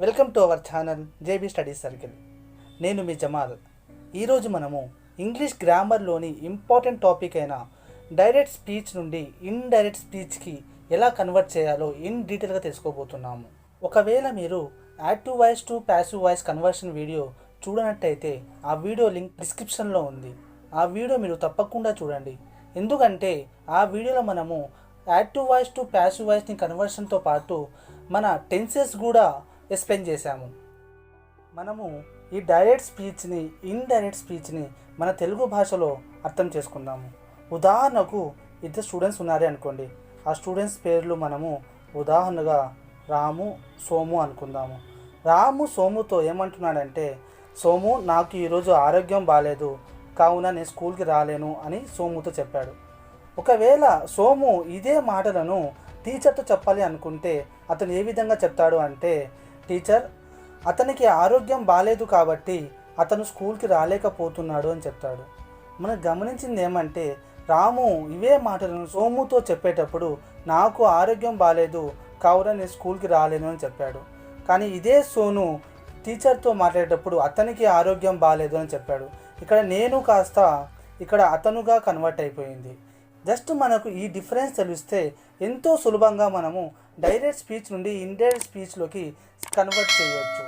Welcome to our channel JB studies circle. నేను మీ జమాల్. ఈరోజు మనము ఇంగ్లీష్ గ్రామర్లోని ఇంపార్టెంట్ టాపిక్ అయిన డైరెక్ట్ స్పీచ్ నుండి ఇండైరెక్ట్ స్పీచ్కి ఎలా కన్వర్ట్ చేయాలో ఇన్ డీటెయిల్గా తెలుసుకోబోతున్నాము. ఒకవేళ మీరు active voice to passive voice conversion video చూడనట్టయితే ఆ వీడియో లింక్ డిస్క్రిప్షన్లో ఉంది. ఆ వీడియో మీరు తప్పకుండా చూడండి. ఎందుకంటే ఆ వీడియోలో మనము యాక్టివ్ వాయిస్ టు ప్యాసివ్ వాయిస్ని కన్వర్షన్తో పాటు మన టెన్సెస్ కూడా ఎక్స్ప్లెయిన్ చేశాము. మనము ఈ డైరెక్ట్ స్పీచ్ని ఇండైరెక్ట్ స్పీచ్ని మన తెలుగు భాషలో అర్థం చేసుకుందాము. ఉదాహరణకు ఇద్దరు స్టూడెంట్స్ ఉన్నారే అనుకోండి. ఆ స్టూడెంట్స్ పేర్లు మనము ఉదాహరణగా రాము, సోము అనుకుందాము. రాము సోముతో ఏమంటున్నాడంటే, సోము నాకు ఈరోజు ఆరోగ్యం బాగాలేదు కావున నేను స్కూల్కి రాలేను అని సోముతో చెప్పాడు. ఒకవేళ సోము ఇదే మాటలను టీచర్తో చెప్పాలి అనుకుంటే అతను ఏ విధంగా చెప్తాడు అంటే, టీచర్ అతనికి ఆరోగ్యం బాగాలేదు కాబట్టి అతను స్కూల్కి రాలేకపోతున్నాడు అని చెప్తాడు. మనం గమనించింది ఏమంటే, రాము ఇవే మాటలను సోముతో చెప్పేటప్పుడు నాకు ఆరోగ్యం బాగాలేదు కావున నేను స్కూల్కి రాలేను అని చెప్పాడు. కానీ ఇదే సోను టీచర్తో మాట్లాడేటప్పుడు అతనికి ఆరోగ్యం బాగాలేదు అని చెప్పాడు. ఇక్కడ నేను కాస్త ఇక్కడ అతనుగా కన్వర్ట్ అయిపోయింది. జస్ట్ మనకు ఈ డిఫరెన్స్ తెలిస్తే ఎంతో సులభంగా మనము డైరెక్ట్ స్పీచ్ నుండి ఇండైరెక్ట్ స్పీచ్లోకి కన్వర్ట్ చేయవచ్చు.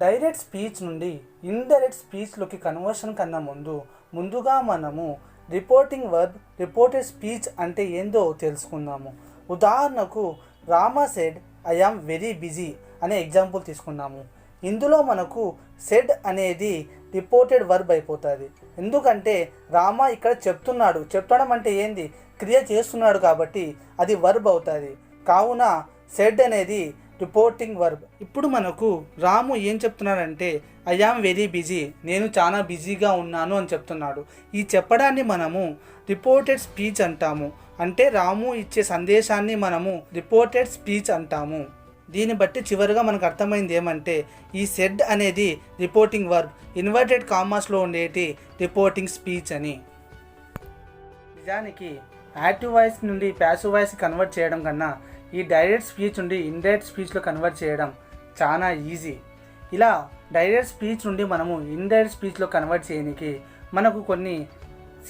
డైరెక్ట్ స్పీచ్ నుండి ఇండైరెక్ట్ స్పీచ్లోకి కన్వర్షన్ కన్నా ముందుగా మనము రిపోర్టింగ్ వర్బ్, రిపోర్టెడ్ స్పీచ్ అంటే ఏందో తెలుసుకుందాము. ఉదాహరణకు Rama said I am very busy అనే ఎగ్జాంపుల్ తీసుకున్నాము. ఇందులో మనకు సెడ్ అనేది రిపోర్టెడ్ వర్బ్ అయిపోతుంది. ఎందుకంటే రామ ఇక్కడ చెప్పడం అంటే ఏంది, క్రియ చేస్తున్నాడు కాబట్టి అది వర్బ్ అవుతుంది. కావున సెడ్ అనేది రిపోర్టింగ్ వర్బ్. ఇప్పుడు మనకు రాము ఏం చెప్తున్నాడంటే ఐ యామ్ వెరీ బిజీ, నేను చాలా బిజీగా ఉన్నాను అని చెప్తున్నాడు. ఈ చెప్పడాన్ని మనము రిపోర్టెడ్ స్పీచ్ అంటాము. అంటే రాము ఇచ్చే సందేశాన్ని మనము రిపోర్టెడ్ స్పీచ్ అంటాము. దీన్ని బట్టి చివరిగా మనకు అర్థమైంది ఏమంటే, ఈ సెడ్ అనేది రిపోర్టింగ్ వర్బ్, ఇన్వర్టెడ్ కామాస్లో ఉండేటి రిపోర్టింగ్ స్పీచ్ అని. నిజానికి యాక్టివ్ వాయిస్ నుండి ప్యాసివ్ వాయిస్ కన్వర్ట్ చేయడం కన్నా ఈ డైరెక్ట్ స్పీచ్ నుండి ఇండైరెక్ట్ స్పీచ్లో కన్వర్ట్ చేయడం చాలా ఈజీ. ఇలా డైరెక్ట్ స్పీచ్ నుండి మనము ఇండైరెక్ట్ స్పీచ్లో కన్వర్ట్ చేయడానికి మనకు కొన్ని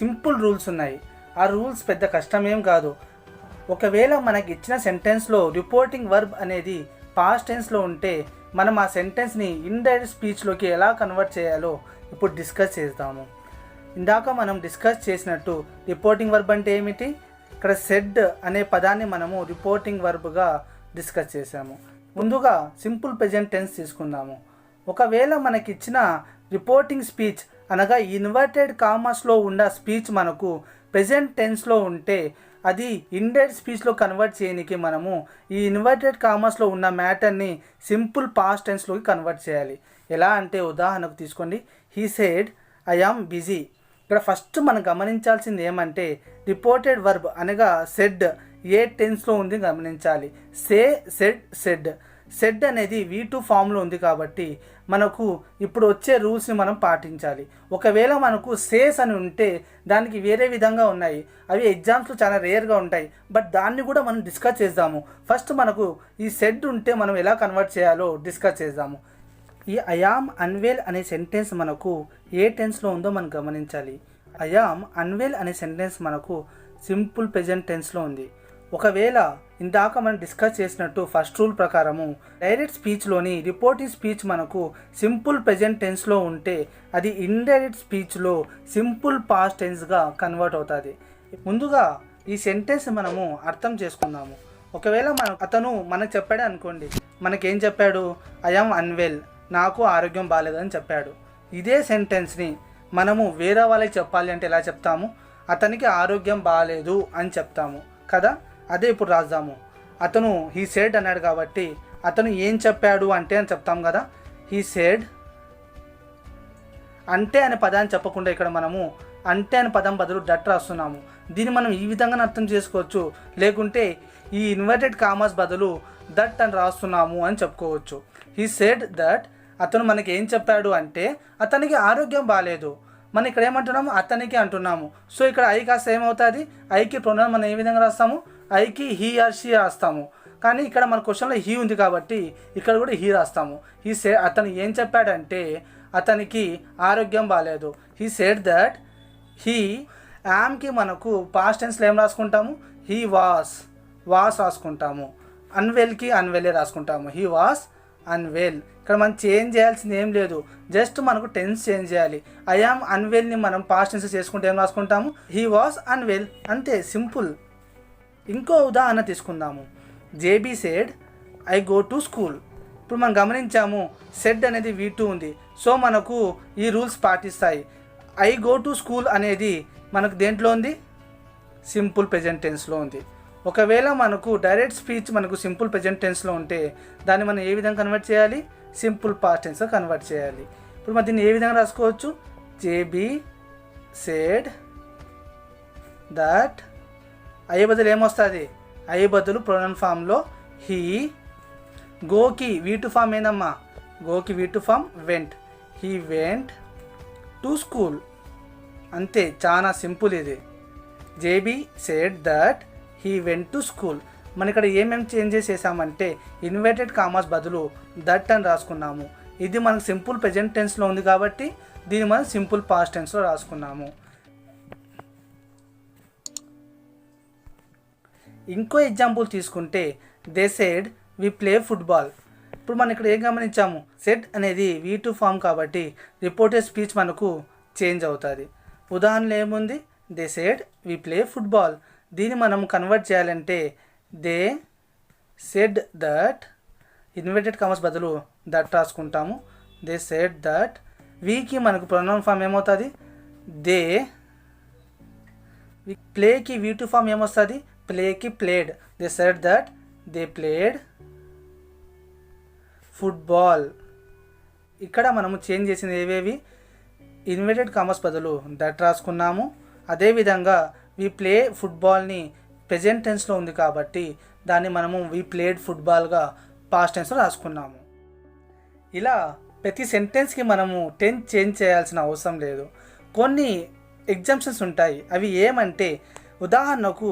సింపుల్ రూల్స్ ఉన్నాయి. ఆ రూల్స్ పెద్ద కష్టమేం కాదు. ఒకవేళ మనకి ఇచ్చిన సెంటెన్స్లో రిపోర్టింగ్ వర్బ్ అనేది పాస్ట్ టెన్స్లో ఉంటే మనం ఆ సెంటెన్స్ని ఇండైరెక్ట్ స్పీచ్లోకి ఎలా కన్వర్ట్ చేయాలో ఇప్పుడు డిస్కస్ చేద్దాము. ఇందాక మనం డిస్కస్ చేసినట్టు రిపోర్టింగ్ వర్బ్ అంటే ఏమిటి, ఇక్కడ సెడ్ అనే పదాన్ని మనము రిపోర్టింగ్ వర్బ్గా డిస్కస్ చేసాము. ముందుగా సింపుల్ ప్రెజెంట్ టెన్స్ తీసుకుందాము. ఒకవేళ మనకిచ్చిన రిపోర్టింగ్ స్పీచ్ అనగా ఇన్వర్టెడ్ కామాస్లో ఉన్న స్పీచ్ మనకు ప్రెజెంట్ టెన్స్లో ఉంటే అది ఇండైరెక్ట్ స్పీచ్లో కన్వర్ట్ చేయడానికి మనము ఈ ఇన్వర్టెడ్ కామర్స్లో ఉన్న మ్యాటర్ని సింపుల్ పాస్ట్ టెన్స్లోకి కన్వర్ట్ చేయాలి. ఎలా అంటే ఉదాహరణకు తీసుకోండి, he said I am busy. ఇక్కడ ఫస్ట్ మనం గమనించాల్సింది ఏమంటే రిపోర్టెడ్ వర్బ్ అనగా సెడ్ ఏ టెన్స్లో ఉంది గమనించాలి. సెడ్ అనేది V2 ఫామ్లో ఉంది కాబట్టి మనకు ఇప్పుడు వచ్చే రూల్స్ని మనం పాటించాలి. ఒకవేళ మనకు సేస్ అని ఉంటే దానికి వేరే విధంగా ఉన్నాయి. అవి ఎగ్జామ్స్లో చాలా రేర్గా ఉంటాయి. బట్ దాన్ని కూడా మనం డిస్కస్ చేద్దాము. ఫస్ట్ మనకు ఈ సెడ్ ఉంటే మనం ఎలా కన్వర్ట్ చేయాలో డిస్కస్ చేద్దాము. ఈ ఐ యామ్ అన్వెల్ అనే సెంటెన్స్ మనకు ఏ టెన్స్లో ఉందో మనం గమనించాలి. ఐ యామ్ అన్వెల్ అనే సెంటెన్స్ మనకు సింపుల్ ప్రెజెంట్ టెన్స్లో ఉంది. ఒకవేళ ఇందాక మనం డిస్కస్ చేసినట్టు ఫస్ట్ రూల్ ప్రకారము డైరెక్ట్ స్పీచ్లోని రిపోర్టింగ్ స్పీచ్ మనకు సింపుల్ ప్రెజెంట్ టెన్స్లో ఉంటే అది ఇండైరెక్ట్ స్పీచ్లో సింపుల్ పాస్ట్ టెన్స్గా కన్వర్ట్ అవుతుంది. ముందుగా ఈ సెంటెన్స్ మనము అర్థం చేసుకుందాము. ఒకవేళ అతను మనకు చెప్పాడు అనుకోండి, మనకేం చెప్పాడు, ఐ యామ్ అన్వెల్, నాకు ఆరోగ్యం బాగాలేదని చెప్పాడు. ఇదే సెంటెన్స్ని మనము వేరే వాళ్ళకి చెప్పాలి అంటే ఎలా చెప్తాము, అతనికి ఆరోగ్యం బాగాలేదు అని చెప్తాము కదా. అదే ఇప్పుడు రాద్దాము. అతను హీ సెడ్ అన్నాడు కాబట్టి అతను ఏం చెప్పాడు అంటే అని చెప్తాం కదా. హీ సెడ్ అంటే అనే పదాన్ని చెప్పకుండా ఇక్కడ మనము అంటే అనే పదం బదులు డట్ రాస్తున్నాము. దీన్ని మనం ఈ విధంగా అర్థం చేసుకోవచ్చు. లేకుంటే ఈ ఇన్వర్టెడ్ కామర్స్ బదులు దట్ అని రాస్తున్నాము అని చెప్పుకోవచ్చు. హీ సెడ్ దట్, అతను మనకి ఏం చెప్పాడు అంటే అతనికి ఆరోగ్యం బాగాలేదు. మనం ఇక్కడ ఏమంటున్నాము, అతనికి అంటున్నాము. సో ఇక్కడ ఐ కాస్త ఏమవుతుంది, ఐకి ప్రొనౌన్ మనం ఏ విధంగా రాస్తాము, ఐకి హీ ఆర్ షీ రాస్తాము. కానీ ఇక్కడ మన క్వశ్చన్లో హీ ఉంది కాబట్టి ఇక్కడ కూడా హీ రాస్తాము. అతను ఏం చెప్పాడంటే అతనికి ఆరోగ్యం బాగాలేదు. హీ సెడ్ దట్ హీ యామ్కి మనకు పాస్ట్ టెన్స్లో ఏం రాసుకుంటాము? హీ వాస్ రాసుకుంటాము. అన్వెల్కి అన్వెల్లే రాసుకుంటాము. He was unwell. ఇక్కడ మనం చేంజ్ చేయాల్సింది ఏం లేదు, జస్ట్ మనకు టెన్స్ చేంజ్ చేయాలి. ఐ యామ్ అన్వెల్ని మనం పాస్ట్ టెన్స్ చేసుకుంటే ఏం రాసుకుంటాము? హీ వాస్ అన్వెల్, అంతే, సింపుల్. ఇంకో ఉదాహరణ తీసుకుందాము. JB said I go to school. ఇప్పుడు మనం గమనించాము సెడ్ అనేది V2 ఉంది, సో మనకు ఈ రూల్స్ పాటిస్తాయి. ఐ గో టు స్కూల్ అనేది మనకు దేంట్లో ఉంది? సింపుల్ ప్రెజెంట్ టెన్స్లో ఉంది. ఒకవేళ మనకు డైరెక్ట్ స్పీచ్ మనకు సింపుల్ ప్రెజెంట్ టెన్స్లో ఉంటే దాన్ని మనం ఏ విధంగా కన్వర్ట్ చేయాలి? సింపుల్ పాస్ట్ టెన్స్గా కన్వర్ట్ చేయాలి. ఇప్పుడు మనం దీన్ని ఏ విధంగా రాసుకోవచ్చు? జేబీ సెడ్ దట్, ఐ బదులు ఏమొస్తుంది? ఐ బదులు ప్రొనౌన్ ఫామ్లో హీ. గోకి V2 ఫామ్ ఏందమ్మా? గోకి V2 form went. He went to school, అంతే, చాలా సింపుల్ ఇది. JB said that he went to school. మనం ఇక్కడ ఏమేమి చేంజెస్ చేసామంటే ఇన్వర్టెడ్ కామాస్ బదులు దట్ అని రాసుకున్నాము. ఇది మనకు సింపుల్ ప్రెజెంట్ టెన్స్లో ఉంది కాబట్టి దీన్ని మనం సింపుల్ పాస్ట్ టెన్స్లో రాసుకున్నాము. ఇంకో ఎగ్జాంపుల్ తీసుకుంటే they said we play football. ఇప్పుడు మనం ఇక్కడ ఏం గమనించాము? సెడ్ అనేది V2 ఫామ్ కాబట్టి రిపోర్టెడ్ స్పీచ్ మనకు చేంజ్ అవుతుంది. ఉదాహరణలో ఏముంది? They said we play football. దీన్ని మనం కన్వర్ట్ చేయాలంటే they said that, inverted commas బదులు దట్ రాసుకుంటాము. They said that. వీకి మనకు ప్రొనౌన్ ఫామ్ ఏమవుతుంది? దే. ప్లేకి V2 ఫామ్ ఏమొస్తుంది? ప్లేకి played. They said that they played football. ఇక్కడ మనము చేంజ్ చేసింది ఏవేవి? ఇన్వర్టెడ్ కామర్స్ బదులు దట్ రాసుకున్నాము. అదేవిధంగా వి ప్లే ఫుట్బాల్ని ప్రెజెంట్ టెన్స్లో ఉంది కాబట్టి దాన్ని మనము వి ప్లేడ్ ఫుట్బాల్గా పాస్ట్ టెన్స్లో రాసుకున్నాము. ఇలా ప్రతి సెంటెన్స్కి మనము టెన్స్ చేంజ్ చేయాల్సిన అవసరం లేదు. కొన్ని ఎగ్జాంప్షన్స్ ఉంటాయి. అవి ఏమంటే ఉదాహరణకు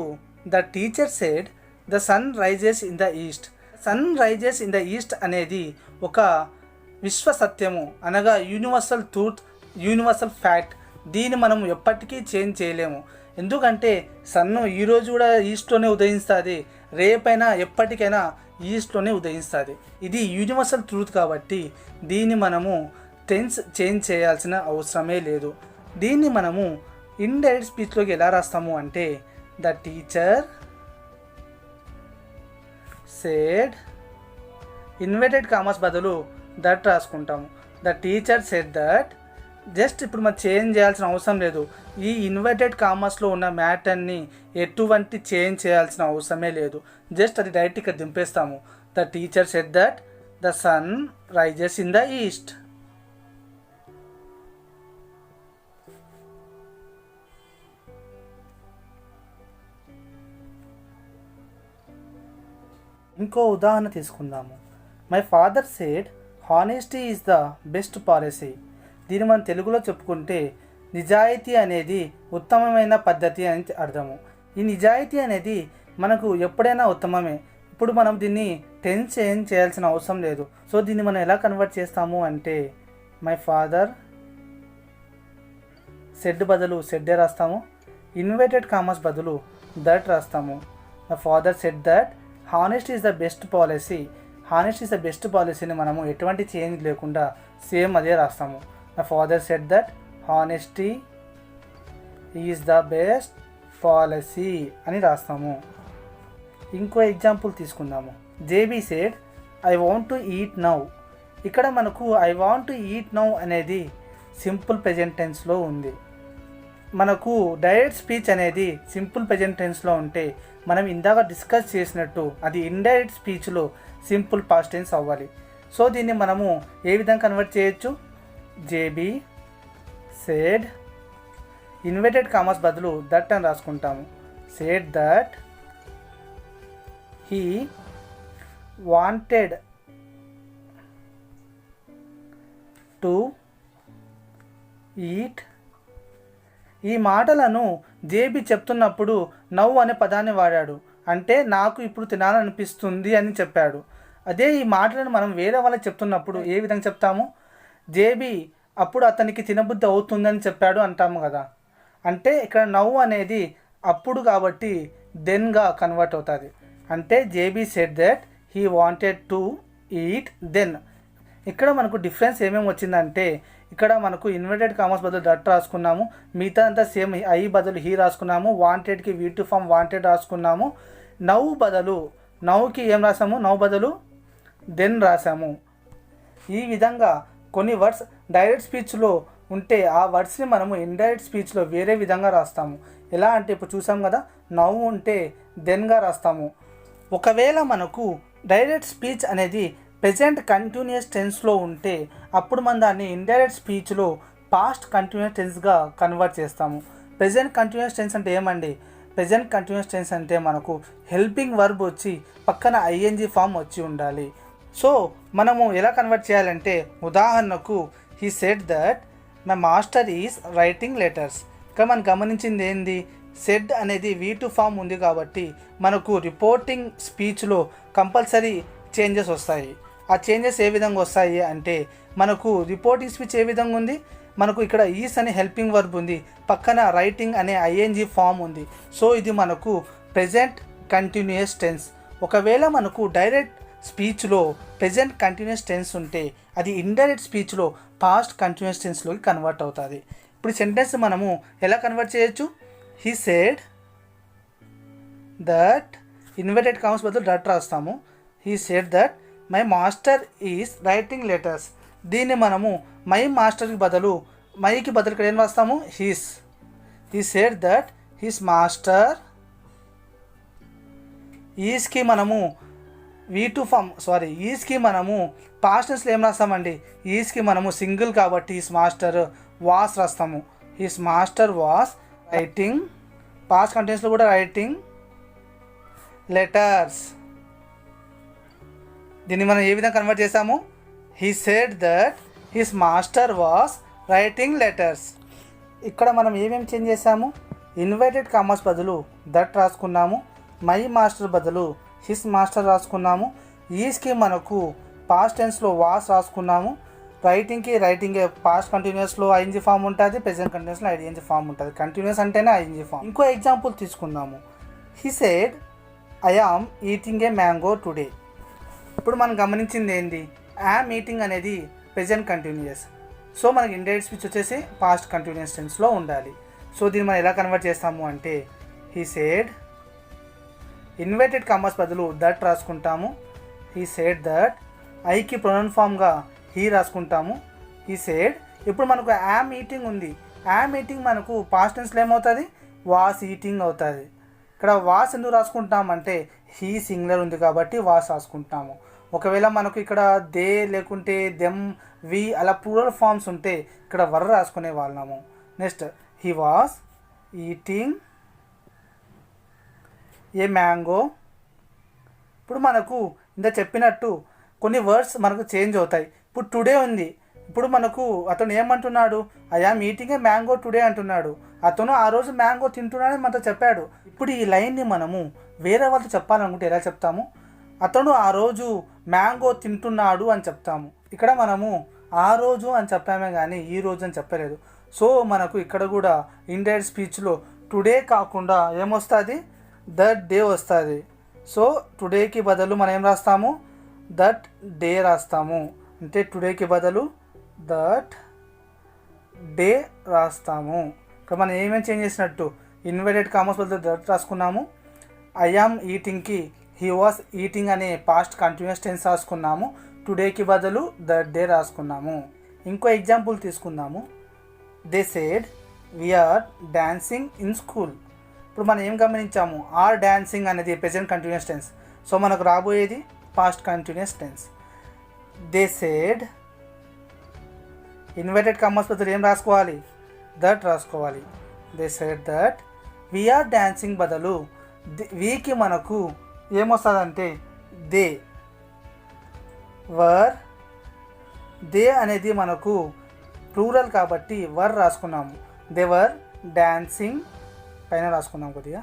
the teacher said the sun rises in the east. Sun rises in the east అనేది ఒక విశ్వ సత్యము, అనగా యూనివర్సల్ ట్రూత్, యూనివర్సల్ ఫ్యాక్ట్. దీన్ని మనం ఎప్పటికీ చేంజ్ చేయలేము. ఎందుకంటే సన్ను ఈరోజు కూడా ఈస్ట్లోనే ఉదయిస్తుంది, రేపైనా ఎప్పటికైనా ఈస్ట్లోనే ఉదయిస్తుంది. ఇది యూనివర్సల్ ట్రూత్ కాబట్టి దీన్ని మనము టెన్స్ చేంజ్ చేయాల్సిన అవసరమే లేదు. దీన్ని మనము ఇండైరెక్ట్ స్పీచ్లోకి ఎలా రాస్తాము అంటే the teacher said, inverted commas బదులు దట్ రాసుకుంటాము. The teacher said that. Just ఇప్పుడు మనం చేంజ్ చేయాల్సిన అవసరం లేదు. ఈ ఇన్వర్టెడ్ కామర్స్లో ఉన్న మ్యాటర్ని ఎటువంటి చేంజ్ చేయాల్సిన అవసరమే లేదు. జస్ట్ అది డైరెక్ట్ ఇక్కడ దింపేస్తాము. The teacher said that the sun rises in the east. ఇంకో ఉదాహరణ తీసుకుందాము. My father said honesty is the best policy. దీన్ని మనం తెలుగులో చెప్పుకుంటే నిజాయితీ అనేది ఉత్తమమైన పద్ధతి అని అర్థము. ఈ నిజాయితీ అనేది మనకు ఎప్పుడైనా ఉత్తమమే. ఇప్పుడు మనం దీన్ని టెన్స్ చేంజ్ చేయాల్సిన అవసరం లేదు. సో దీన్ని మనం ఎలా కన్వర్ట్ చేస్తాము అంటే మై ఫాదర్ సెడ్ బదులు సెడ్డే రాస్తాము. ఇన్వర్టెడ్ కామర్స్ బదులు దట్ రాస్తాము. My father said that honesty is the best policy. Honesty is the best పాలసీని మనము ఎటువంటి చేంజ్ లేకుండా సేమ్ అదే రాస్తాము. My father said that honesty is the best policy అని రాస్తాము. ఇంకో ఎగ్జాంపుల్ తీసుకుందాము. JB said I want to eat now. ఇక్కడ మనకు I want to eat now అనేది సింపుల్ ప్రెజెంట్ టెన్స్లో ఉంది. మనకు డైరెక్ట్ స్పీచ్ అనేది సింపుల్ ప్రెజెంట్ టెన్స్లో ఉంటే మనం ఇందాక డిస్కస్ చేసినట్టు అది ఇండైరెక్ట్ స్పీచ్లో సింపుల్ పాస్ట్ టెన్స్ అవ్వాలి. సో దీన్ని మనము ఏ విధంగా కన్వర్ట్ చేయొచ్చు? జేబీ సెడ్, ఇన్వర్టెడ్ కామర్స్ బదులు దట్ అని రాసుకుంటాము. Said that he wanted to eat. ఈ మాటలను జేబీ చెప్తున్నప్పుడు నవ్వు అనే పదాన్ని వాడాడు. అంటే నాకు ఇప్పుడు తినాలనిపిస్తుంది అని చెప్పాడు. అదే ఈ మాటలను మనం వేరే వాళ్ళకి చెప్తున్నప్పుడు ఏ విధంగా చెప్తాము? జేబీ అప్పుడు అతనికి తినబుద్ధి అవుతుందని చెప్పాడు అంటాము కదా. అంటే ఇక్కడ నవ్వు అనేది అప్పుడు కాబట్టి దెన్గా కన్వర్ట్ అవుతుంది. అంటే JB said that he wanted to eat then. ఇక్కడ మనకు డిఫరెన్స్ ఏమేమి వచ్చిందంటే ఇక్కడ మనకు ఇన్వర్టెడ్ కామర్స్ బదులు దట్ రాసుకున్నాము, మిగతా అంతా సేమ్ ఐ బదులు హీ రాసుకున్నాము, వాంటెడ్కి V2 ఫామ్ వాంటెడ్ రాసుకున్నాము, నవ్వు బదులు నవ్వుకి ఏం రాసాము, నవ్వు బదులు దెన్ రాసాము. ఈ విధంగా కొన్ని వర్డ్స్ డైరెక్ట్ స్పీచ్లో ఉంటే ఆ వర్డ్స్ని మనము ఇండైరెక్ట్ స్పీచ్లో వేరే విధంగా రాస్తాము. ఎలా అంటే ఇప్పుడు చూసాం కదా, నవ్వు ఉంటే దెన్గా రాస్తాము. ఒకవేళ మనకు డైరెక్ట్ స్పీచ్ అనేది ప్రెజెంట్ కంటిన్యూస్ టెన్స్లో ఉంటే అప్పుడు మనం దాన్ని ఇండైరెక్ట్ స్పీచ్లో పాస్ట్ కంటిన్యూస్ టెన్స్గా కన్వర్ట్ చేస్తాము. ప్రెజెంట్ కంటిన్యూస్ టెన్స్ అంటే ఏమండి? ప్రెజెంట్ కంటిన్యూస్ టెన్స్ అంటే మనకు హెల్పింగ్ వర్బ్ వచ్చి పక్కన ఐఎన్జీ ఫామ్ వచ్చి ఉండాలి. సో మనము ఎలా కన్వర్ట్ చేయాలంటే ఉదాహరణకు he said that my master is writing letters. ఇక్కడ మనం గమనించింది ఏంది? సెడ్ అనేది V2 ఫామ్ ఉంది కాబట్టి మనకు రిపోర్టింగ్ స్పీచ్లో కంపల్సరీ చేంజెస్ వస్తాయి. ఆ చేంజెస్ ఏ విధంగా వస్తాయి అంటే మనకు రిపోర్టింగ్ స్పీచ్ ఏ విధంగా ఉంది, మనకు ఇక్కడ ఈస్ అనే హెల్పింగ్ వర్బ్ ఉంది, పక్కన రైటింగ్ అనే ఐఎన్జీ ఫామ్ ఉంది. సో ఇది మనకు ప్రెజెంట్ కంటిన్యూయస్ టెన్స్. ఒకవేళ మనకు డైరెక్ట్ స్పీచ్లో ప్రెజెంట్ కంటిన్యూస్ టెన్స్ ఉంటే అది ఇండైరెక్ట్ స్పీచ్లో పాస్ట్ కంటిన్యూస్ టెన్స్లోకి కన్వర్ట్ అవుతుంది. ఇప్పుడు సెంటెన్స్ మనము ఎలా కన్వర్ట్ చేయొచ్చు? He said that inverted commas బదులు దట్ రాస్తాము. He said that my master is writing letters. దీన్ని మనము మై మాస్టర్కి బదులు మైకి బదులు ఇక్కడ ఏం రాస్తాము? His. He said that his master ఈస్కి మనము V2 ఫామ్ ఈస్కి మనము పాస్ట్ టెన్స్లో ఏం రాస్తామండి? ఈస్కి మనము సింగిల్ కాబట్టి హిస్ మాస్టర్ వాస్ రాస్తాము. His master was writing, past కంటిన్యూస్లో కూడా రైటింగ్ లెటర్స్. దీన్ని మనం ఏ విధంగా కన్వర్ట్ చేసాము? He said that his master was writing letters. ఇక్కడ మనం ఏమేమి చేంజ్ చేసాము? ఇన్వర్టెడ్ కామర్స్ బదులు దట్ రాసుకున్నాము, మై మాస్టర్ బదులు హిస్ మాస్టర్ రాసుకున్నాము, ఈస్కి మనకు పాస్ట్ టెన్స్లో వాస్ రాసుకున్నాము, రైటింగ్ పాస్ట్ కంటిన్యూస్లో ఐఎన్జీ ఫామ్ ఉంటుంది, ప్రెజెంట్ కంటిన్యూస్లో ఐఎన్జీ ఫామ్ ఉంటుంది. కంటిన్యూస్ అంటేనే ఐఎన్జీ ఫామ్. ఇంకో ఎగ్జాంపుల్ తీసుకుందాము. He said I am eating a mango today. ఇప్పుడు మనం గమనించింది ఏంటి? యామ్ ఈటింగ్ అనేది ప్రెజెంట్ కంటిన్యూస్. సో మనకి ఇండైరెక్ట్ స్పీచ్ వచ్చేసి పాస్ట్ కంటిన్యూస్ టెన్స్లో ఉండాలి. సో దీన్ని మనం ఎలా కన్వర్ట్ చేస్తాము అంటే హీ సెడ్ ఇన్వర్టెడ్ కామర్స్ బదులు దట్ రాసుకుంటాము. హీ సెడ్ దట్ ఐకి ప్రొనౌన్ ఫామ్గా హీ రాసుకుంటాము. హీ సెడ్ ఇప్పుడు మనకు యామ్ ఈటింగ్ ఉంది. యామ్ ఈటింగ్ మనకు పాస్ట్ టెన్స్లో ఏమవుతుంది? వాస్ ఈటింగ్ అవుతుంది. ఇక్కడ వాస్ ఎందుకు రాసుకుంటామంటే హీ సింగులర్ ఉంది కాబట్టి వాస్ రాసుకుంటాము. ఒకవేళ మనకు ఇక్కడ దే లేకుంటే దెమ్ వి అలా ప్లూరల్ ఫామ్స్ ఉంటే ఇక్కడ వర్ రాసుకునే వాళ్ళము. Next he was eating a mango. ఇప్పుడు మనకు ఇంత చెప్పినట్టు కొన్ని వర్డ్స్ మనకు చేంజ్ అవుతాయి. ఇప్పుడు టుడే ఉంది. ఇప్పుడు మనకు అతను ఏమంటున్నాడు? I am eating a mango today అంటున్నాడు. అతను ఆ రోజు మ్యాంగో తింటున్నాడని మనతో చెప్పాడు. ఇప్పుడు ఈ లైన్ని మనము వేరే వాళ్ళతో చెప్పాలనుకుంటే ఎలా చెప్తాము? అతను ఆ రోజు మ్యాంగో తింటున్నాడు అని చెప్తాము. ఇక్కడ మనము ఆ రోజు అని చెప్పామే కానీ ఈ రోజు అని చెప్పలేదు. సో మనకు ఇక్కడ కూడా ఇండైరెక్ట్ స్పీచ్లో టుడే కాకుండా ఏమొస్తుంది? దట్ డే వస్తుంది. సో టుడేకి బదులు మనం ఏం రాస్తాము? దట్ డే రాస్తాము. అంటే టుడేకి బదులు దట్ డే రాస్తాము. ఇక్కడ మనం ఏమేమి చేంజ్ చేసినట్టు? ఇన్వర్టెడ్ కామర్స్ బదులు దట్ రాసుకున్నాము. ఐ యామ్ ఈటింగ్కి హీ వాస్ ఈటింగ్ అనే పాస్ట్ కంటిన్యూస్ టెన్స్ రాసుకున్నాము. టుడేకి బదులు దట్ డే రాసుకున్నాము. ఇంకో ఎగ్జాంపుల్ తీసుకుందాము. They said we are dancing in school. ఇప్పుడు మనం ఏం గమనించాము? ఆర్ డాన్సింగ్ అనేది ప్రెజెంట్ కంటిన్యూస్ టెన్స్. సో మనకు రాబోయేది past continuous tense. They said inverted commas బదులు ఏం రాసుకోవాలి? దట్ రాసుకోవాలి. They said that we are dancing బదులు వీకి మనకు ఏమొస్తుందంటే దే. వర్ దే అనేది మనకు ప్లూరల్ కాబట్టి వర్ రాసుకున్నాము. దే వర్ డాన్సింగ్ పైన రాసుకున్నాం కొద్దిగా.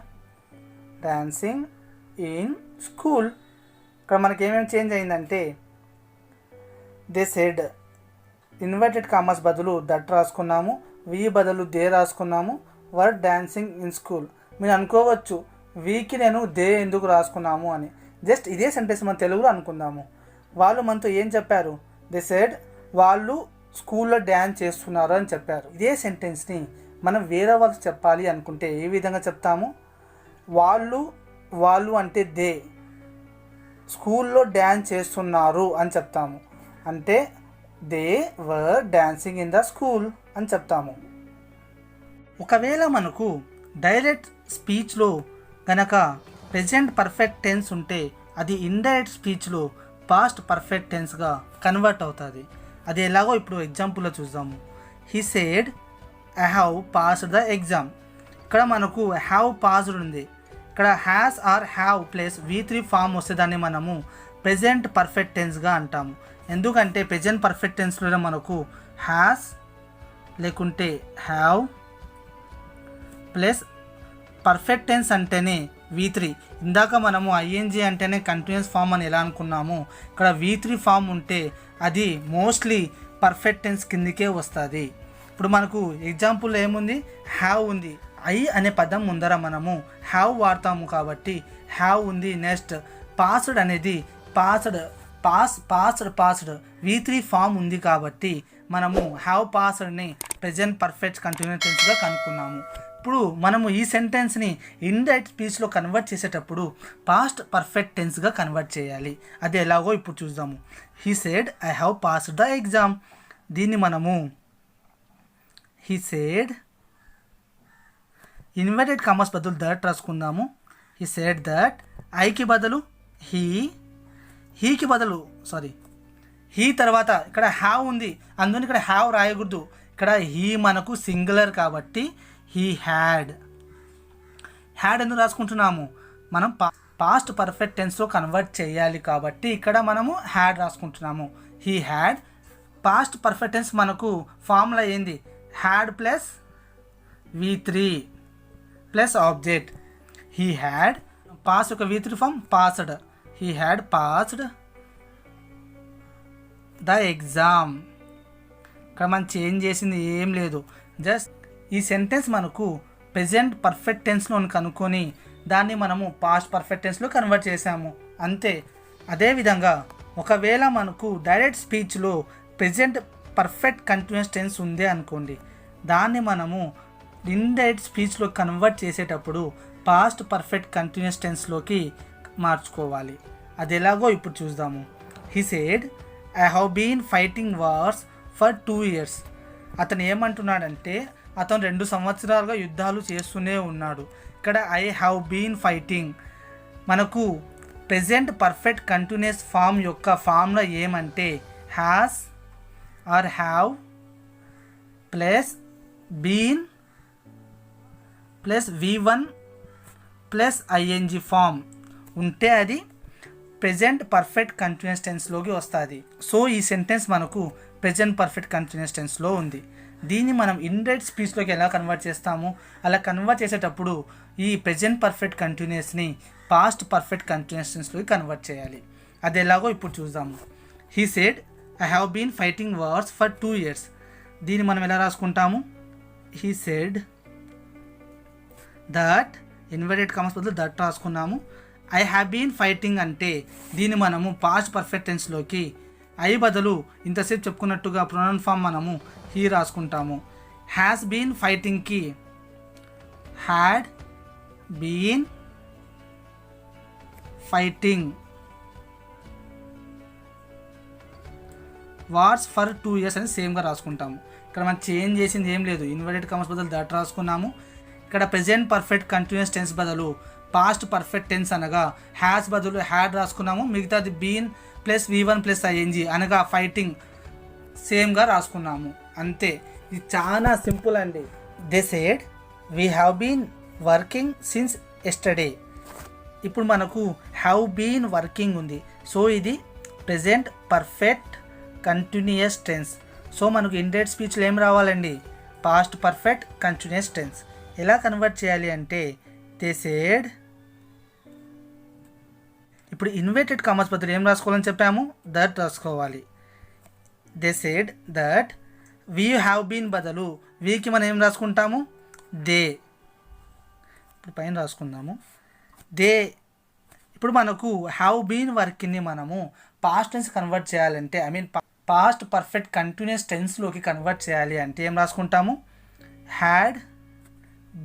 Dancing in school. ఇక్కడ మనకి ఏమేమి చేంజ్ అయిందంటే దే సెడ్ ఇన్వర్టెడ్ కామర్స్ బదులు దట్ రాసుకున్నాము, వి బదులు దే రాసుకున్నాము, వర్ డాన్సింగ్ ఇన్ స్కూల్. మీరు అనుకోవచ్చు వీకి నేను దే ఎందుకు రాసుకున్నాము అని. జస్ట్ ఇదే సెంటెన్స్ మనం తెలుగులో అనుకుందాము. వాళ్ళు మనతో ఏం చెప్పారు? దే సెడ్ వాళ్ళు స్కూల్లో డ్యాన్స్ చేస్తున్నారు అని చెప్పారు. ఇదే సెంటెన్స్ని మనం వేరే వాళ్ళకి చెప్పాలి అనుకుంటే ఏ విధంగా చెప్తాము? వాళ్ళు అంటే దే స్కూల్లో డ్యాన్స్ చేస్తున్నారు అని చెప్తాము. అంటే they were dancing in the school అని చెప్తాము. ఒకవేళ మనకు డైరెక్ట్ స్పీచ్లో గనక ప్రెజెంట్ పర్ఫెక్ట్ టెన్స్ ఉంటే అది ఇండైరెక్ట్ స్పీచ్లో పాస్ట్ పర్ఫెక్ట్ టెన్స్గా కన్వర్ట్ అవుతుంది. అది ఎలాగో ఇప్పుడు ఎగ్జాంపుల్లో చూద్దాము. He said I have passed the exam. ఇక్కడ మనకు హ్యావ్ పాస్డ్ ఉంది. ఇక్కడ has or have plus V3 form వస్తే దాన్ని మనము ప్రెజెంట్ పర్ఫెక్ట్ టెన్స్గా అంటాము. ఎందుకంటే ప్రెజెంట్ పర్ఫెక్ట్ టెన్స్లో మనకు హ్యాస్ లేకుంటే హ్యావ్ ప్లస్ పర్ఫెక్ట్ టెన్స్ అంటేనే V3. ఇందాక మనము ఐఎన్జీ అంటేనే కంటిన్యూస్ ఫామ్ అని ఎలా అనుకున్నాము, ఇక్కడ V3 ఫామ్ ఉంటే అది మోస్ట్లీ పర్ఫెక్ట్ టెన్స్ కిందికే వస్తుంది. ఇప్పుడు మనకు ఎగ్జాంపుల్ ఏముంది? హ్యావ్ ఉంది. ఐ అనే పదం ముందర మనము హ్యావ్ వాడతాము కాబట్టి హ్యావ్ ఉంది. నెక్స్ట్ పాస్డ్ అనేది పాస్డ్ V3 ఫామ్ ఉంది కాబట్టి మనము హ్యావ్ పాస్డ్ని ప్రెజెంట్ పర్ఫెక్ట్ కంటిన్యూస్ టెన్స్గా కనుక్కున్నాము. ఇప్పుడు మనము ఈ సెంటెన్స్ని ఇండైరెక్ట్ స్పీచ్లో కన్వర్ట్ చేసేటప్పుడు పాస్ట్ పర్ఫెక్ట్ టెన్స్గా కన్వర్ట్ చేయాలి. అది ఎలాగో ఇప్పుడు చూద్దాము. He said I have passed the exam. దీన్ని మనము హీ సెడ్ ఇన్వర్టెడ్ కామర్స్ బదులు దట్ రాసుకుందాము. హీ సెడ్ దట్ ఐకి బదులు హీకి బదులు హీ తర్వాత ఇక్కడ హ్యావ్ ఉంది, అందుకని ఇక్కడ హ్యావ్ రాయకూడదు. ఇక్కడ హీ మనకు సింగులర్ కాబట్టి హీ హ్యాడ్ ఎందుకు రాసుకుంటున్నాము? మనం పాస్ట్ పర్ఫెక్ట్ టెన్స్లో కన్వర్ట్ చేయాలి కాబట్టి ఇక్కడ మనము హ్యాడ్ రాసుకుంటున్నాము. He had. Past perfect tense మనకు ఫార్ములా ఏంది? Had plus V3 plus object. He had passed ఒక V3 form passed. He had passed the exam. ఇక్కడ మనం చేంజ్ చేసింది ఏం లేదు. జస్ట్ ఈ సెంటెన్స్ మనకు ప్రెజెంట్ పర్ఫెక్ట్ టెన్స్లో కనుక్కొని దాన్ని మనము పాస్ట్ పర్ఫెక్ట్ టెన్స్లో కన్వర్ట్ చేసాము అంతే. అదేవిధంగా ఒకవేళ మనకు డైరెక్ట్ స్పీచ్లో ప్రెజెంట్ పర్ఫెక్ట్ కంటిన్యూస్ టెన్స్ ఉంది అనుకోండి, దాన్ని మనము ఇండైరెక్ట్ స్పీచ్లో కన్వర్ట్ చేసేటప్పుడు పాస్ట్ పర్ఫెక్ట్ కంటిన్యూస్ టెన్స్లోకి మార్చుకోవాలి. అది ఎలాగో ఇప్పుడు చూద్దాము. He said I have been fighting wars for 2 years. అతను ఏమంటున్నాడంటే అతను 2 సంవత్సరాలుగా యుద్ధాలు చేస్తూనే ఉన్నాడు. ఇక్కడ ఐ హ్యావ్ బీన్ ఫైటింగ్ మనకు ప్రెజెంట్ పర్ఫెక్ట్ కంటిన్యూస్ ఫామ్ యొక్క ఫామ్లో ఏమంటే has or have plus been plus V1 plus ING form ఉంటే అది ప్రెజెంట్ పర్ఫెక్ట్ కంటిన్యూస్ టెన్స్లోకి వస్తుంది. సో ఈ సెంటెన్స్ మనకు ప్రెజెంట్ పర్ఫెక్ట్ కంటిన్యూస్ టెన్స్లో ఉంది. దీన్ని మనం ఇండైరెక్ట్ స్పీచ్లోకి ఎలా కన్వర్ట్ చేస్తాము? అలా కన్వర్ట్ చేసేటప్పుడు ఈ ప్రెజెంట్ పర్ఫెక్ట్ కంటిన్యూస్ని పాస్ట్ పర్ఫెక్ట్ కంటిన్యూస్ టెన్స్లోకి కన్వర్ట్ చేయాలి. అది ఎలాగో ఇప్పుడు చూద్దాము. He said I have been fighting wars for 2 years. దీన్ని మనం ఎలా రాసుకుంటాము? He said that inverted commas బదులు దట్ రాసుకున్నాము. ఐ హ్యావ్ బీన్ ఫైటింగ్ అంటే దీన్ని మనము పాస్ట్ పర్ఫెక్ట్ టెన్స్లోకి ఐ బదులు ఇంతసేపు చెప్పుకున్నట్టుగా ప్రొనౌన్ ఫామ్ మనము హీ రాసుకుంటాము. హ్యాస్ బీన్ ఫైటింగ్కి had been fighting wars for 2 years అని సేమ్గా రాసుకుంటాము. ఇక్కడ మనం చేంజ్ చేసింది ఏం లేదు. ఇన్వర్టెడ్ కామర్స్ బదులు దట్ రాసుకున్నాము. ఇక్కడ ప్రెజెంట్ పర్ఫెక్ట్ కంటిన్యూస్ టెన్స్ బదులు పాస్ట్ పర్ఫెక్ట్ టెన్స్ అనగా హ్యాస్ బదులు హ్యాడ్ రాసుకున్నాము. మిగతాది been plus V1 plus ING అనగా ఫైటింగ్ సేమ్గా రాసుకున్నాము అంతే. ఇది చాలా సింపుల్ అండి. They said we have been working since yesterday. ఇప్పుడు మనకు హ్యావ్ బీన్ వర్కింగ్ ఉంది. సో ఇది present perfect continuous tense. So మనకు ఇండైరెక్ట్ స్పీచ్లో ఏం రావాలండి? Past perfect continuous tense. ఎలా కన్వర్ట్ చేయాలి అంటే దే సెడ్ ఇప్పుడు ఇన్వర్టెడ్ కామర్స్ బదులు ఏం రాసుకోవాలని చెప్పాము, దట్ రాసుకోవాలి. They said that, we have been బదులు వీకి మనం ఏం రాసుకుంటాము, దే. ఇప్పుడు పైన రాసుకుందాము, దే. ఇప్పుడు మనకు హ్యావ్ బీన్ వర్క్ని మనము పాస్ట్ టెన్స్ కన్వర్ట్ చేయాలంటే, I mean past perfect continuous టెన్స్లోకి కన్వర్ట్ చేయాలి అంటే ఏం రాసుకుంటాము, హ్యాడ్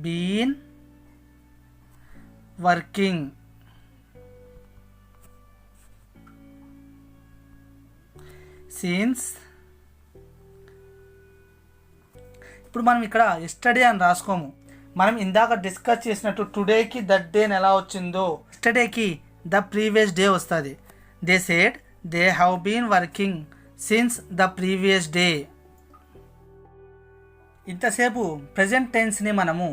బీన్ వర్కింగ్ సిన్స్. ఇప్పుడు మనం ఇక్కడ ఎస్టర్డే అని రాసుకోము, మనం ఇందాక డిస్కస్ చేసినట్టు టుడేకి దట్ డే ఎలా వచ్చిందో ఎస్టర్డేకి ద ప్రీవియస్ డే వస్తుంది. They said they have been working since the previous day. ఇంతసేపు ప్రజెంట్ టెన్స్ని మనము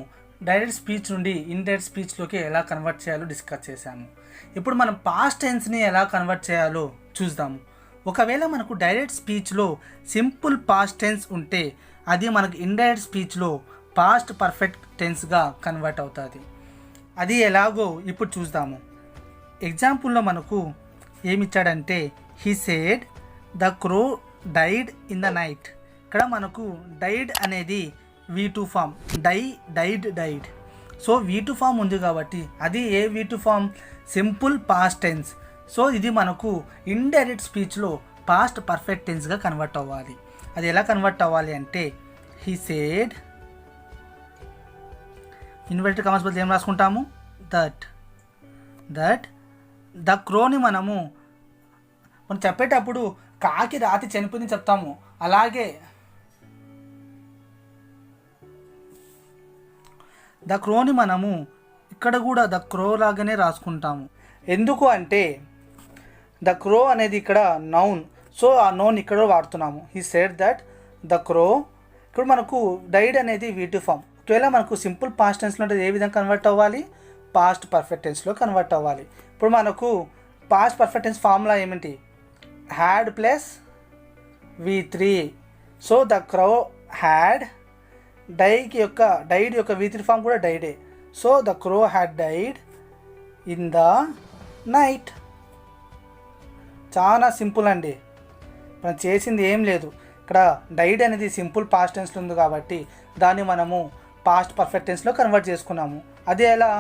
డైరెక్ట్ స్పీచ్ నుండి ఇండైరెక్ట్ స్పీచ్లోకి ఎలా కన్వర్ట్ చేయాలో డిస్కస్ చేశాము. ఇప్పుడు మనం పాస్ట్ టెన్స్ని ఎలా కన్వర్ట్ చేయాలో చూద్దాము. ఒకవేళ మనకు డైరెక్ట్ స్పీచ్లో సింపుల్ పాస్ట్ టెన్స్ ఉంటే అది మనకు ఇండైరెక్ట్ స్పీచ్లో పాస్ట్ పర్ఫెక్ట్ టెన్స్గా కన్వర్ట్ అవుతుంది. అది ఎలాగో ఇప్పుడు చూద్దాము. ఎగ్జాంపుల్లో మనకు ఏమిచ్చాడంటే, he said the crow died in the night. ఇక్కడ మనకు డైడ్ అనేది V2 form, died. So V2 form ఉంది కాబట్టి అది ఏ V2 form, simple past tense. So ఇది మనకు ఇండైరెక్ట్ స్పీచ్లో పాస్ట్ పర్ఫెక్ట్ టెన్స్గా కన్వర్ట్ అవ్వాలి. అది ఎలా కన్వర్ట్ అవ్వాలి అంటే, హీ సేడ్, ఇన్వర్టెడ్ కామర్స్ బదులు ఏం రాసుకుంటాము, దట్. ద క్రోని మనం చెప్పేటప్పుడు కాకి రాతి చనిపోయింది చెప్తాము, అలాగే ద క్రోని మనము ఇక్కడ కూడా ద క్రో లాగానే రాసుకుంటాము. ఎందుకు అంటే ద క్రో అనేది ఇక్కడ నౌన్, సో ఆ నౌన్ ఇక్కడ వాడుతున్నాము. He said that the crow. ఇప్పుడు మనకు డైడ్ అనేది V2 ఫామ్. ఒకవేళ మనకు సింపుల్ పాస్ట్ టెన్స్లో అంటే ఏ విధంగా కన్వర్ట్ అవ్వాలి, పాస్ట్ పర్ఫెక్ట్ టెన్స్లో కన్వర్ట్ అవ్వాలి. ఇప్పుడు మనకు పాస్ట్ పర్ఫెక్ట్ టెన్స్ ఫార్ములా ఏమిటి, had plus V3. So the crow had, died యొక్క V3 ఫామ్ కూడా డైడే. So the crow had died in the night. చాలా సింపుల్ అండి, మనం చేసింది ఏం లేదు. ఇక్కడ డైడ్ అనేది సింపుల్ పాస్ట్ టెన్స్లో ఉంది కాబట్టి దాన్ని మనము పాస్ట్ పర్ఫెక్ట్ టెన్స్లో కన్వర్ట్ చేసుకున్నాము. అదే ఎలా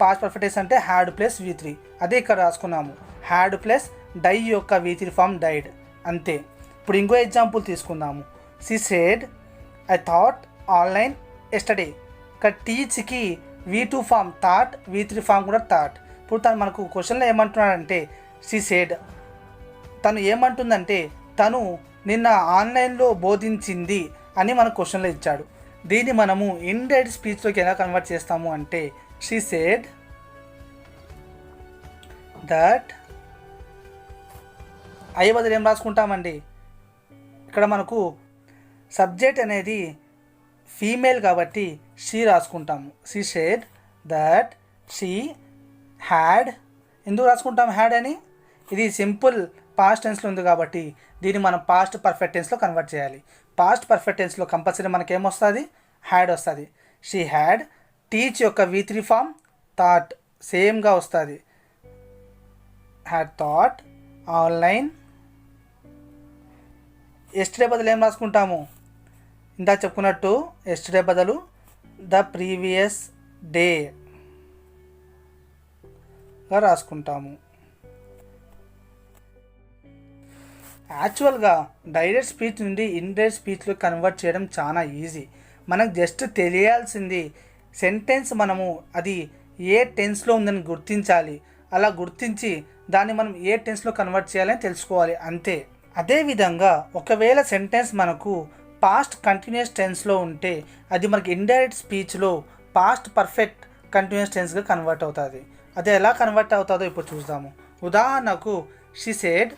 పాస్ట్ పర్ఫెక్ట్ టెన్స్ అంటే హ్యాడ్ ప్లస్ V3, అదే ఇక్కడ రాసుకున్నాము, హ్యాడ్ ప్లస్ డై యొక్క V3 ఫామ్ డైడ్, అంతే. ఇప్పుడు ఇంకో ఎగ్జాంపుల్ తీసుకుందాము. She said I thought online yesterday. ఇక్కడ టీచ్కి V2 form thought, V3 form కూడా థాట్. ఇప్పుడు తను మనకు క్వశ్చన్లో ఏమంటున్నాడంటే, షీ సెడ్, తను ఏమంటుందంటే తను నిన్న ఆన్లైన్లో బోధించింది అని మనకు క్వశ్చన్లో ఇచ్చాడు. దీన్ని మనము ఇండైరెక్ట్ స్పీచ్లోకి ఎలా కన్వర్ట్ చేస్తాము అంటే, షీ సెడ్ దట్, అయ్యే బదులు ఏం రాసుకుంటామండి, ఇక్కడ మనకు సబ్జెక్ట్ అనేది ఫీమేల్ కాబట్టి షీ రాసుకుంటాము. She said that she had. ఎందుకు రాసుకుంటాం హ్యాడ్ అని, ఇది సింపుల్ పాస్ట్ టెన్స్లో ఉంది కాబట్టి దీన్ని మనం పాస్ట్ పర్ఫెక్ట్ టెన్స్లో కన్వర్ట్ చేయాలి. పాస్ట్ పర్ఫెక్ట్ టెన్స్లో కంపల్సరీ మనకి ఏమొస్తుంది, హ్యాడ్ వస్తుంది. She had. టీచ్ యొక్క V3 ఫామ్ థాట్ సేమ్గా వస్తుంది, హ్యాడ్ థాట్ ఆన్లైన్. ఎస్టర్డే బదులు ఏం రాసుకుంటాము, ఇందాక చెప్పుకున్నట్టు ఎస్టర్డే బదులు ద ప్రీవియస్ డేగా రాసుకుంటాము. యాక్చువల్గా డైరెక్ట్ స్పీచ్ నుండి ఇండైరెక్ట్ స్పీచ్లో కన్వర్ట్ చేయడం చాలా ఈజీ. మనకు జస్ట్ తెలియాల్సింది సెంటెన్స్ మనము అది ఏ టెన్స్లో ఉందని గుర్తించాలి. అలా గుర్తించి దాన్ని మనం ఏ టెన్స్లో కన్వర్ట్ చేయాలని తెలుసుకోవాలి, అంతే. అదేవిధంగా ఒకవేళ సెంటెన్స్ మనకు పాస్ట్ కంటిన్యూస్ టెన్స్లో ఉంటే అది మనకి ఇండైరెక్ట్ స్పీచ్లో పాస్ట్ పర్ఫెక్ట్ కంటిన్యూస్ టెన్స్గా కన్వర్ట్ అవుతుంది. అది ఎలా కన్వర్ట్ అవుతుందో ఇప్పుడు చూద్దాము. ఉదాహరణకు she said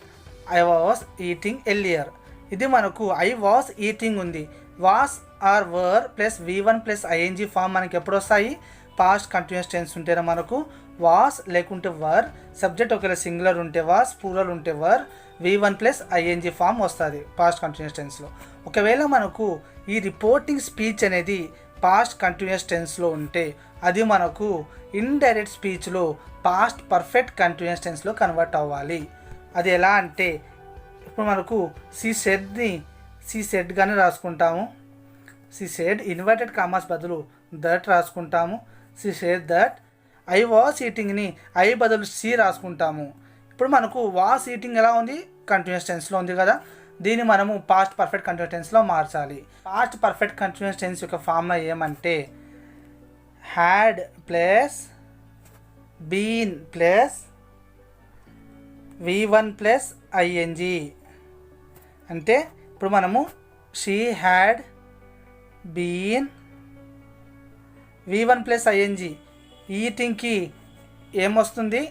I was eating earlier. ఇది మనకు ఐ వాస్ ఈటింగ్ ఉంది, was or were plus V1 plus ING form మనకి ఎప్పుడు వస్తాయి, పాస్ట్ కంటిన్యూస్ టెన్స్ ఉంటేనే మనకు వాస్ లేకుంటే వర్, సబ్జెక్ట్ ఒకవేళ సింగులర్ ఉంటే వాస్, ప్లూరల్ ఉంటే were, V1 plus ING form వస్తుంది పాస్ట్ కంటిన్యూస్ టెన్స్లో. ఒకవేళ మనకు ఈ రిపోర్టింగ్ స్పీచ్ అనేది పాస్ట్ కంటిన్యూస్ టెన్స్లో ఉంటే అది మనకు ఇండైరెక్ట్ స్పీచ్లో పాస్ట్ పర్ఫెక్ట్ కంటిన్యూస్ టెన్స్లో కన్వర్ట్ అవ్వాలి. అది ఎలా అంటే ఇప్పుడు మనకు సి సెడ్గానే రాసుకుంటాము. సి సెడ్ ఇన్వర్టెడ్ కామాస్ బదులు దట్ రాసుకుంటాము. She said that. I was ఈటింగ్ని ఐ బదులు సి రాసుకుంటాము. ఇప్పుడు మనకు వాస్ ఈటింగ్ ఎలా ఉంది, కంటిన్యూస్ టెన్స్లో ఉంది కదా, దీన్ని మనము పాస్ట్ పర్ఫెక్ట్ కంటిన్యూస్ టెన్స్లో మార్చాలి. పాస్ట్ పర్ఫెక్ట్ కంటిన్యూస్ టెన్స్ యొక్క ఫార్ములా ఏమంటే had plus been plus V1 plus ఐఎన్జీ. అంటే ఇప్పుడు మనము she had been V1 plus ఐఎన్జీ. ఈటింగ్కి ఏమొస్తుంది,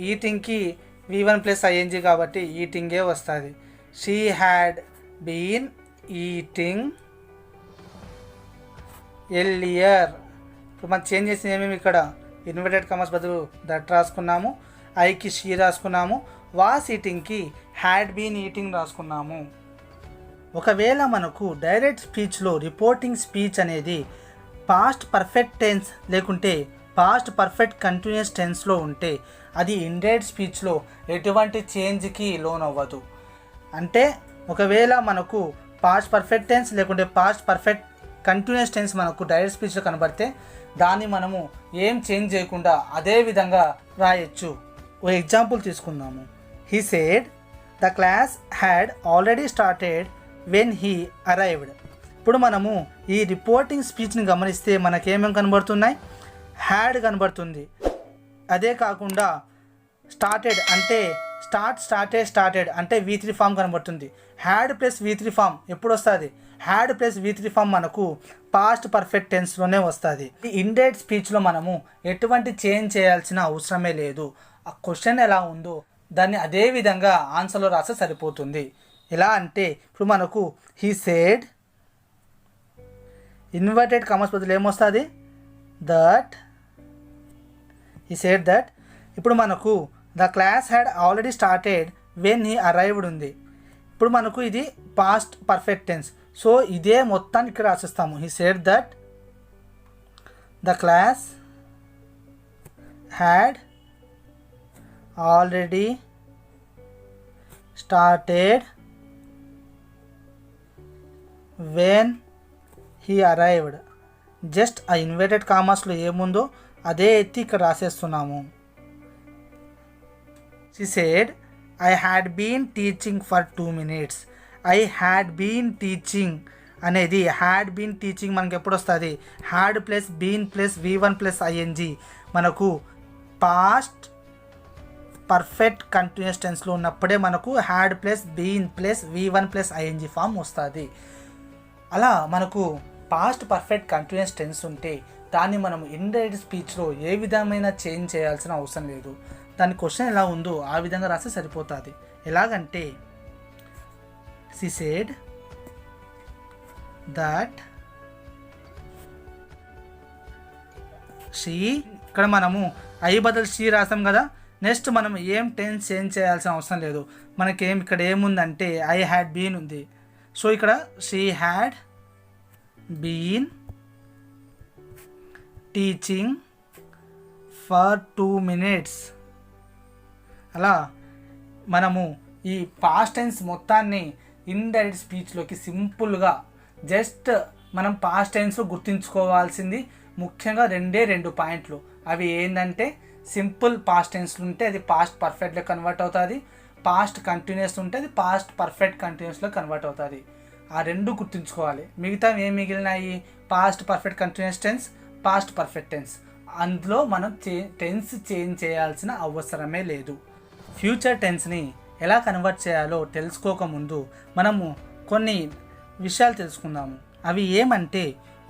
ఈటింగ్కి V1 ప్లస్ ఐఎన్జీ కాబట్టి ఈటింగే వస్తుంది. She had been eating earlier. ఇప్పుడు మనం చేంజ్ చేసింది ఏమేమి, ఇక్కడ ఇన్వర్టెడ్ కామర్స్ బదులు దట్ రాసుకున్నాము, ఐకి షీ రాసుకున్నాము, వాస్ ఈటింగ్కి హ్యాడ్ బీన్ ఈటింగ్ రాసుకున్నాము. ఒకవేళ మనకు డైరెక్ట్ స్పీచ్లో రిపోర్టింగ్ స్పీచ్ అనేది పాస్ట్ పర్ఫెక్ట్ టెన్స్ లేకుంటే పాస్ట్ పర్ఫెక్ట్ కంటిన్యూస్ టెన్స్లో ఉంటే అది ఇండైరెక్ట్ స్పీచ్లో ఎటువంటి చేంజ్కి లోన్ అవ్వదు. అంటే ఒకవేళ మనకు పాస్ట్ పర్ఫెక్ట్ టెన్స్ లేకుంటే పాస్ట్ పర్ఫెక్ట్ కంటిన్యూస్ టెన్స్ మనకు డైరెక్ట్ స్పీచ్లో కనబడితే దాన్ని మనము ఏం చేంజ్ చేయకుండా అదే విధంగా రాయొచ్చు. ఓ ఎగ్జాంపుల్ తీసుకుందాము. He said the class had already started when he arrived. ఇప్పుడు మనము ఈ రిపోర్టింగ్ స్పీచ్ని గమనిస్తే మనకేమేమి కనబడుతున్నాయి, హ్యాడ్ కనబడుతుంది. అదే కాకుండా స్టార్టెడ్ అంటే స్టార్టెడ్ అంటే V3 ఫామ్ కనబడుతుంది. హ్యాడ్ ప్లస్ V3 ఫామ్ ఎప్పుడు వస్తుంది, హ్యాడ్ ప్లస్ V3 ఫామ్ మనకు పాస్ట్ పర్ఫెక్ట్ టెన్స్లోనే వస్తుంది. ఈ ఇండైరెక్ట్ స్పీచ్లో మనము ఎటువంటి చేంజ్ చేయాల్సిన అవసరమే లేదు. ఆ క్వశ్చన్ ఎలా ఉందో దాన్ని అదే విధంగా ఆన్సర్లో రాస్తే సరిపోతుంది. ఎలా అంటే ఇప్పుడు మనకు హీ సేడ్ ఇన్వర్టెడ్ కామర్స్ బదులు ఏమొస్తుంది, దట్. He said that. ఇప్పుడు మనకు the class had already started when he arrived ఉంది. ఇప్పుడు మనకు ఇది పాస్ట్ పర్ఫెక్ట్ టెన్స్, సో ఇదే మొత్తాన్ని ఇక్కడ రాసిస్తాము. He said that the class had already started when he arrived. Just ఆ ఇన్వర్టెడ్ కామర్స్లో ఏముందో అదే ఎత్తి ఇక్కడ రాసేస్తున్నాము. She said, I had been teaching for 2 minutes. I had been teaching అనేది హ్యాడ్ బీన్ టీచింగ్ మనకి ఎప్పుడు వస్తుంది, had plus been plus V1 plus ING మనకు పాస్ట్ పర్ఫెక్ట్ కంటిన్యూస్ టెన్స్లో ఉన్నప్పుడే మనకు had plus been plus V1 plus ING form వస్తుంది. అలా మనకు పాస్ట్ పర్ఫెక్ట్ కంటిన్యూస్ టెన్స్ ఉంటే దాన్ని మనం ఇండైరెక్ట్ స్పీచ్లో ఏ విధమైన చేంజ్ చేయాల్సిన అవసరం లేదు. దాని క్వశ్చన్ ఎలా ఉందో ఆ విధంగా రాస్తే సరిపోతుంది. ఎలాగంటే she said that she, ఇక్కడ మనము ఐ బదులు షీ రాసాం కదా, నెక్స్ట్ మనం ఏం టెన్స్ చేంజ్ చేయాల్సిన అవసరం లేదు. మనకేం ఇక్కడ ఏముందంటే ఐ హ్యాడ్ బీన్ ఉంది, సో ఇక్కడ she had been teaching for 2 minutes. అలా మనము ఈ పాస్ట్ టెన్స్ మొత్తాన్ని ఇండైరెక్ట్ స్పీచ్లోకి సింపుల్గా జస్ట్ మనం పాస్ట్ టెన్స్ గుర్తుంచుకోవాల్సింది ముఖ్యంగా 2 పాయింట్లు. అవి ఏంటంటే సింపుల్ పాస్ట్ టెన్స్ ఉంటే అది పాస్ట్ పర్ఫెక్ట్లో కన్వర్ట్ అవుతుంది, పాస్ట్ కంటిన్యూస్ ఉంటే అది పాస్ట్ పర్ఫెక్ట్ కంటిన్యూస్లో కన్వర్ట్ అవుతుంది. ఆ 2 గుర్తుంచుకోవాలి. మిగతా ఏం మిగిలినాయి, past perfect continuous tense, past perfect tense. అందులో మనం టెన్స్ చేంజ్ చేయాల్సిన అవసరమే లేదు. ఫ్యూచర్ టెన్స్ని ఎలా కన్వర్ట్ చేయాలో తెలుసుకోకముందు మనము కొన్ని విషయాలు తెలుసుకుందాము. అవి ఏమంటే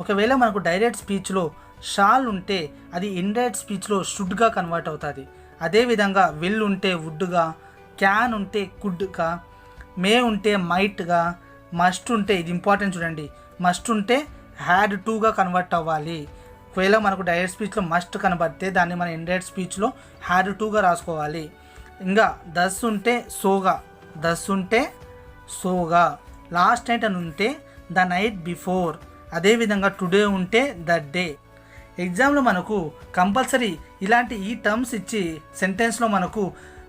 ఒకవేళ మనకు డైరెక్ట్ స్పీచ్లో షాల్ ఉంటే అది ఇండైరెక్ట్ స్పీచ్లో షుడ్గా కన్వర్ట్ అవుతుంది. అదేవిధంగా విల్ ఉంటే వుడ్గా, క్యాన్ ఉంటే కుడ్గా, మే ఉంటే మైట్గా, మస్ట్ ఉంటే, ఇది ఇంపార్టెంట్ చూడండి, మస్ట్ ఉంటే హ్యాడ్ టుగా కన్వర్ట్ అవ్వాలి. ఒకవేళ మనకు డైరెక్ట్ స్పీచ్లో మస్ట్ కనబడితే దాన్ని మన ఇండైరెక్ట్ స్పీచ్లో హ్యాడ్ టుగా రాసుకోవాలి. ఇంకా దస్ ఉంటే సోగా, దస్ ఉంటే సోగా, లాస్ట్ నైట్ అని ఉంటే ద నైట్ బిఫోర్, అదేవిధంగా టుడే ఉంటే ద డే. ఎగ్జామ్లో కంపల్సరీ ఇలాంటి ఈ టర్మ్స్ ఇచ్చి సెంటెన్స్లో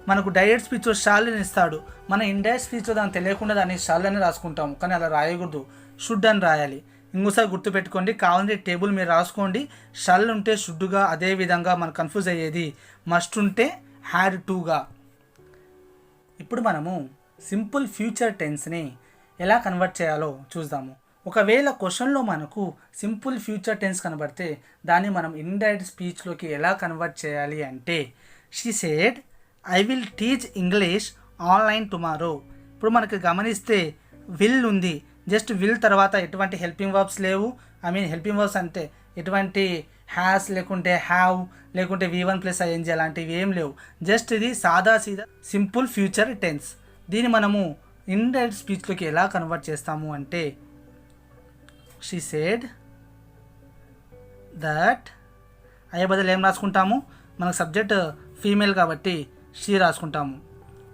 మనకు డైరెక్ట్ స్పీచ్లో షాల్ అని ఇస్తాడు. మన ఇండైరెక్ట్ స్పీచ్లో దానికి తెలియకుండా దాన్ని షాల్ అని రాసుకుంటాము, కానీ అలా రాయకూడదు, షుడ్ అని రాయాలి. ఇంకోసారి గుర్తుపెట్టుకోండి, కావాలంటే టేబుల్ మీరు రాసుకోండి. షల్ ఉంటే షుడ్గా, అదే విధంగా మనకు కన్ఫ్యూజ్ అయ్యేది మస్ట్ ఉంటే హ్యాడ్ టుగా. ఇప్పుడు మనము సింపుల్ ఫ్యూచర్ టెన్స్ని ఎలా కన్వర్ట్ చేయాలో చూద్దాము. ఒకవేళ క్వశ్చన్లో మనకు సింపుల్ ఫ్యూచర్ టెన్స్ కనబడితే దాన్ని మనం ఇండైరెక్ట్ స్పీచ్లోకి ఎలా కన్వర్ట్ చేయాలి అంటే, she said I will teach English online tomorrow. ఇప్పుడు మనకి గమనిస్తే విల్ ఉంది, జస్ట్ విల్ తర్వాత ఎటువంటి హెల్పింగ్ వర్బ్స్ లేవు. హెల్పింగ్ వర్బ్స్ అంటే ఎటువంటి హ్యాస్ లేకుంటే హ్యావ్ లేకుంటే V1+ing అలాంటివి ఏం లేవు. జస్ట్ ఇది సాదా సీదా సింపుల్ ఫ్యూచర్ టెన్స్. దీన్ని మనము ఇండైరెక్ట్ స్పీచ్లోకి ఎలా కన్వర్ట్ చేస్తాము అంటే, షీ సెడ్ దట్, అయ్యే బదులు ఏం రాసుకుంటాము, మనకు సబ్జెక్ట్ ఫీమేల్ కాబట్టి షీ రాసుకుంటాము.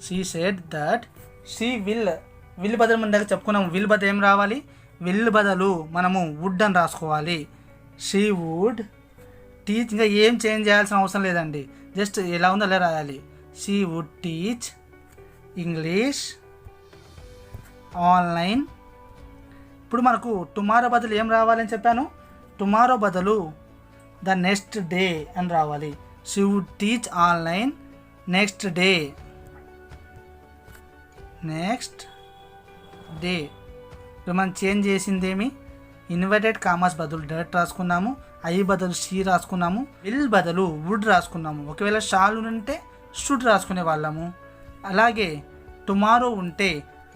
She said that she will బదులు మన దగ్గర చెప్పుకున్నాము, విల్ బదులు ఏం రావాలి, విల్ బదులు మనము వుడ్ అని రాసుకోవాలి. షీ వుడ్ టీచ్, ఇంకా ఏం చేంజ్ చేయాల్సిన అవసరం లేదండి, జస్ట్ ఎలా ఉందో అలా రాయాలి. She would teach English online. ఇప్పుడు మనకు టుమారో బదులు ఏం రావాలని చెప్పాను, టుమారో బదులు ద నెక్స్ట్ డే అని రావాలి. She would teach online next day. Next day ఇప్పుడు మనం చేంజ్ చేసిందేమి, ఇన్వర్టెడ్ కామర్స్ బదులు డైరెక్ట్ రాసుకున్నాము, ఐ బదులు షీ రాసుకున్నాము, విల్ బదులు వుడ్ రాసుకున్నాము. ఒకవేళ షాల్ ఉంటే షుడ్ రాసుకునే వాళ్ళము. అలాగే టుమారో ఉంటే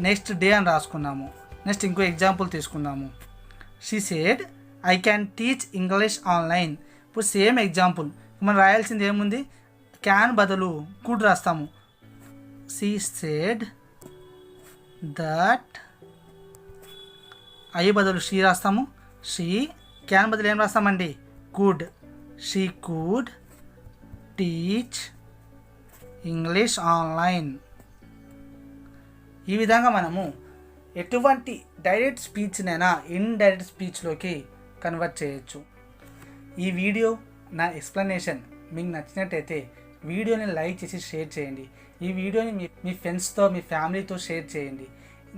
నెక్స్ట్ డే అని రాసుకున్నాము. నెక్స్ట్ ఇంకో ఎగ్జాంపుల్ తీసుకున్నాము. She said I can teach English online. ఇప్పుడు సేమ్ ఎగ్జాంపుల్ మనం రాయాల్సింది ఏముంది, క్యాన్ బదులు కుడ్ రాస్తాము. షీ సెడ్ దట్, ఐ బదులు షీ రాస్తాము. షీ, క్యాన్ బదులు ఏం రాస్తామండి, could. She could teach English online. ఈ విధంగా మనము ఎటువంటి డైరెక్ట్ స్పీచ్నైనా ఇండైరెక్ట్ స్పీచ్లోకి కన్వర్ట్ చేయొచ్చు. ఈ వీడియో నా ఎక్స్ప్లెనేషన్ మీకు నచ్చినట్టయితే వీడియోని లైక్ చేసి షేర్ చేయండి. ఈ వీడియోని మీ ఫ్రెండ్స్తో మీ ఫ్యామిలీతో షేర్ చేయండి.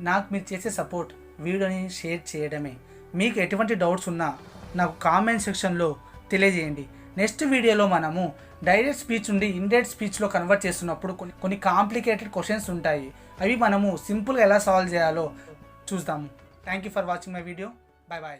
నాకు మీరు చేసే సపోర్ట్ వీడియోని షేర్ చేయడమే. మీకు ఎటువంటి డౌట్స్ ఉన్నా నాకు కామెంట్ సెక్షన్లో తెలియజేయండి. నెక్స్ట్ వీడియోలో మనము డైరెక్ట్ స్పీచ్ నుండి ఇండైరెక్ట్ స్పీచ్లో కన్వర్ట్ చేస్తున్నప్పుడు కొన్ని కాంప్లికేటెడ్ క్వశ్చన్స్ ఉంటాయి. అవి మనము సింపుల్గా ఎలా సాల్వ్ చేయాలో చూద్దాము. Thank you for watching my video. Bye bye.